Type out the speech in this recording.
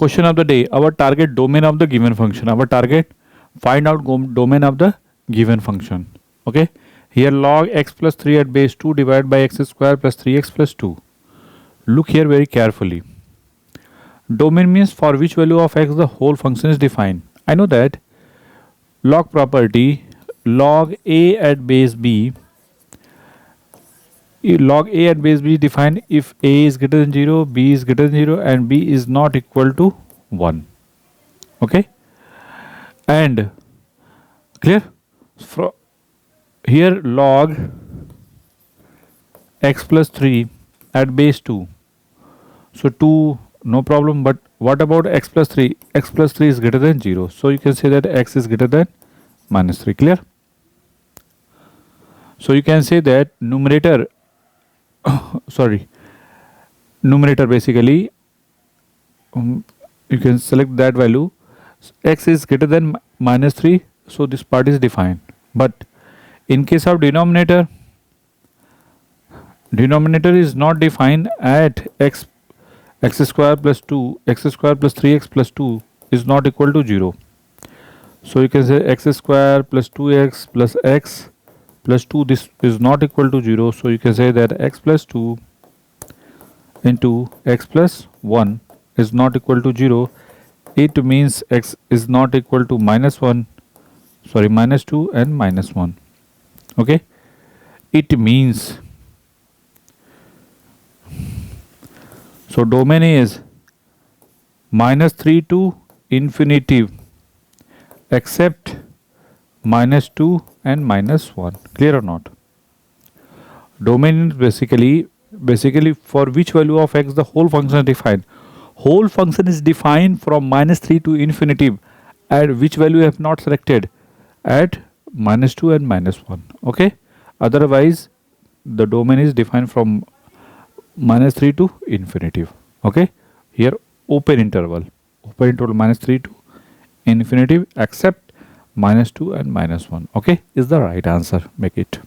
Question of the day, our target domain of the given function. Our target, find out domain of the given function. Okay, here log x plus 3 at base 2 divided by x square plus 3x plus 2. Look here very carefully. Domain means for which value of x the whole function is defined. I know that log property, log a at base b, log a at base b is defined if a is greater than 0, b is greater than 0 and b is not equal to 1. Okay, and clear? Here log x plus 3 at base 2, so 2 no problem, but what about x plus 3? X plus 3 is greater than 0, so you can say that x is greater than minus 3. Clear? So you can say that numerator numerator basically you can select that value, x is greater than minus 3, so this part is defined. But in case of denominator is not defined at x square plus 2, x square plus 3x plus 2 is not equal to 0. So you can say x square plus 2x plus x plus 2, this is not equal to 0. So you can say that x plus 2 into x plus 1 is not equal to 0. It means x is not equal to minus 2 and minus 1. Okay, it means, so domain is minus 3 to infinity except minus 2 and minus 1. Clear or not? Domain is basically for which value of x the whole function is defined. Whole function is defined from minus 3 to infinity, at which value you have not selected, at minus 2 and minus 1. Okay, otherwise the domain is defined from minus 3 to infinity. Okay, here open interval minus 3 to infinity except minus 2 and minus 1. Okay, is the right answer. Make it.